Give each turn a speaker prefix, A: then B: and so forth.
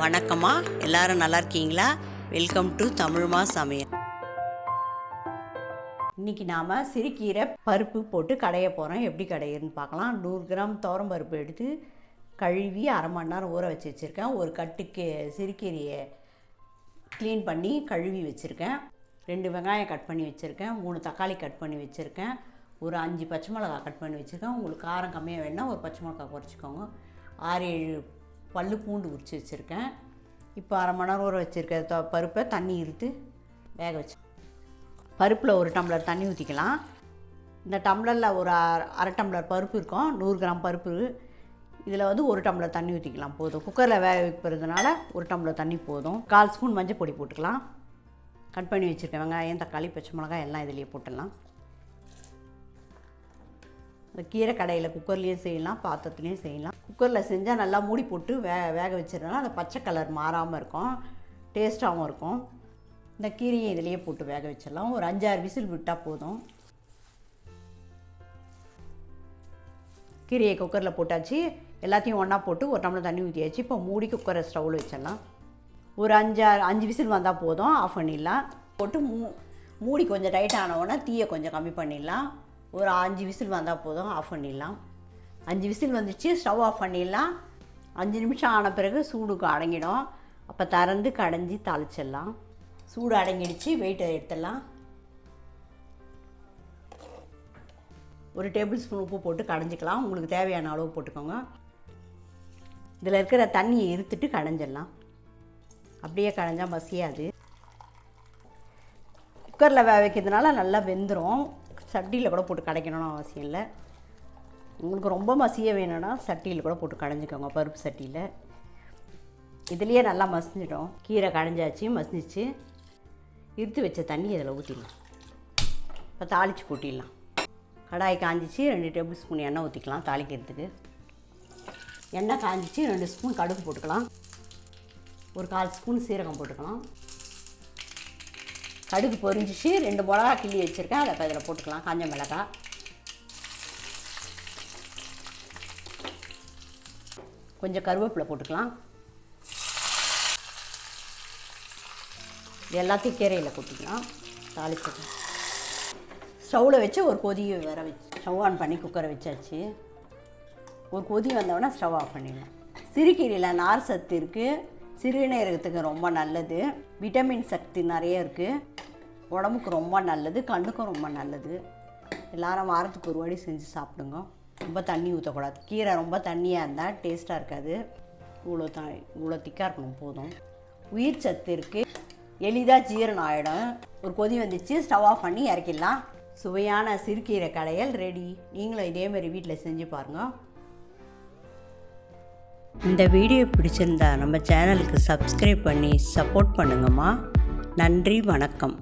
A: வணக்கம்மா, எல்லாரும் நல்லா இருக்கீங்களா? வெல்கம் டு தமிழ்மா சமையல். இன்றைக்கி நாம் சிறுகீரை பருப்பு போட்டு கடைய போகிறோம். எப்படி கடையிறன்னு பார்க்கலாம். 100 கிராம் துவரம் பருப்பு எடுத்து கழுவி அரை மணி நேரம் ஊற வச்சு வச்சுருக்கேன். ஒரு கட்டுக்கு சிறுகீரையை க்ளீன் பண்ணி கழுவி வச்சுருக்கேன். 2 வெங்காயம் கட் பண்ணி வச்சுருக்கேன். 3 தக்காளி கட் பண்ணி வச்சுருக்கேன். ஒரு 5 பச்சை மிளகா கட் பண்ணி வச்சுருக்கேன். உங்களுக்கு காரம் கம்மியாக வேணுன்னா ஒரு பச்சை மிளகா குறைச்சிக்கோங்க. 6-7 பல்லு பூண்டு உரித்து வச்சுருக்கேன். இப்போ அரை மணி நேரம் ஊற வச்சுருக்க பருப்பை தண்ணி இருத்து வேக வச்சு பருப்பில் 1 டம்ளர் தண்ணி ஊற்றிக்கலாம். இந்த டம்ளரில் ஒரு அரை டம்ளர் பருப்பு இருக்கும். 100 கிராம் பருப்பு. இதில் 1 டம்ளர் தண்ணி ஊற்றிக்கலாம் போதும். குக்கரில் வேக வைக்கிறதுனால 1 டம்ளர் தண்ணி போதும். 1/4 ஸ்பூன் மஞ்சள் பொடி போட்டுக்கலாம். கட் பண்ணி வச்சுருக்கேன் வெங்காயம், தக்காளி, பச்சை மிளகாய் எல்லாம் இதிலேயே போட்டுடலாம். இந்த கீரை கடையில் குக்கர்லேயும் செய்யலாம், பாத்திரத்துலேயும் செய்யலாம். குக்கரில் செஞ்சால் நல்லா மூடி போட்டு வேக வச்சிருந்தோம்னா அந்த பச்சை கலர் மாறாமல் இருக்கும், டேஸ்ட்டாகவும் இருக்கும். இந்த கீரையை இதிலேயே போட்டு வேக வச்சிடலாம். ஒரு 5-6 விசில் விட்டால் போதும். கீரையை குக்கரில் போட்டாச்சு. எல்லாத்தையும் ஒன்றா போட்டு 1 டம்ளர் தண்ணி ஊற்றியாச்சு. இப்போ மூடி குக்கரை ஸ்டவ்வில் வச்சிடலாம். ஒரு 5 விசில் வந்தால் போதும். ஆஃப் பண்ணிடலாம். போட்டு மூடி கொஞ்சம் டைட் ஆனவுடனே தீயை கொஞ்சம் கம்மி பண்ணிடலாம். ஒரு 5 விசில் வந்தால் போதும். ஆஃப் பண்ணிடலாம். 5 விசில் வந்துச்சு. ஸ்டவ் ஆஃப் பண்ணிடலாம். 5 நிமிஷம் ஆன பிறகு சூடுக்கு அடங்கிடும். அப்போ திறந்து கடைஞ்சி தாளிச்சிடலாம். சூடு அடங்கிடுச்சு. வெயிட்டை எடுத்துடலாம். ஒரு டேபிள் ஸ்பூன் உப்பு போட்டு கடைஞ்சிக்கலாம். உங்களுக்கு தேவையான அளவு போட்டுக்கோங்க. இதில் இருக்கிற தண்ணியை இருத்துட்டு கடைஞ்சிடலாம். அப்படியே கடைஞ்சால் மசியாது. குக்கரில் வேக வைக்கிறதுனால நல்லா வெந்துடும். சட்டியில் கூட போட்டு கடைக்கணும்னு அவசியம் இல்லை. உங்களுக்கு ரொம்ப மசிய வேணும்னா சட்டியில் கூட போட்டு கடைஞ்சிக்கோங்க. பருப்பு சட்டியில் இதுலேயே நல்லா மசிஞ்சிடும். கீரை கடைஞ்சாச்சு, மசிஞ்சிச்சு. இருத்து வச்ச தண்ணி இதில் ஊற்றிடலாம். இப்போ தாளித்து கூட்டிடலாம். கடாய் காஞ்சிச்சு. 2 டேபிள் ஸ்பூன் எண்ணெய் ஊற்றிக்கலாம் தாளிக்கிறதுக்கு. எண்ணெய் காஞ்சிச்சு. 2 ஸ்பூன் கடுகு போட்டுக்கலாம். ஒரு 1/4 ஸ்பூன் சீரகம் போட்டுக்கலாம். கடுகு பொரிஞ்சிச்சு. 2 மிளகா கிள்ளி வச்சுருக்கேன். அதை இதில் போட்டுக்கலாம். காஞ்ச மிளகா, கொஞ்சம் கருவேப்பிலை போட்டுக்கலாம். இது எல்லாத்தையும் கீரையில் கொட்டிக்கலாம். தாளிச்சு ஸ்டவ்வில் வச்சு ஒரு கொதி வர வச்சு ஸ்டவ் ஆன் பண்ணி குக்கரை வச்சாச்சு. ஒரு கொதி வந்தோடனே ஸ்டவ் ஆஃப் பண்ணிடலாம். சிறுகீரையில் நார் சத்து இருக்குது. சிறுநீரகத்துக்கு ரொம்ப நல்லது. விட்டமின் சக்தி நிறைய இருக்குது. உடம்புக்கு ரொம்ப நல்லது. கண்ணுக்கும் ரொம்ப நல்லது. எல்லோரும் வாரத்துக்கு ஒரு வாட்டி செஞ்சு சாப்பிடுங்க. ரொம்ப தண்ணி ஊற்றக்கூடாது. கீரை ரொம்ப தண்ணியாக இருந்தால் டேஸ்ட்டாக இருக்காது. இவ்வளோ திக்காக இருக்கணும் போதும். உயிர் சத்து இருக்குது. எளிதாக ஜீரணம் ஆகிடும். ஒரு கொதி வந்துச்சு. ஸ்டவ் ஆஃப் பண்ணி இறக்கிடலாம். சுவையான சிறுகீரை கடையல் ரெடி. நீங்களும் இதேமாதிரி வீட்டில் செஞ்சு பாருங்கள். இந்த வீடியோ பிடிச்சிருந்தா நம்ம சேனலுக்கு சப்ஸ்கிரைப் பண்ணி சப்போர்ட் பண்ணுங்கம்மா. நன்றி, வணக்கம்.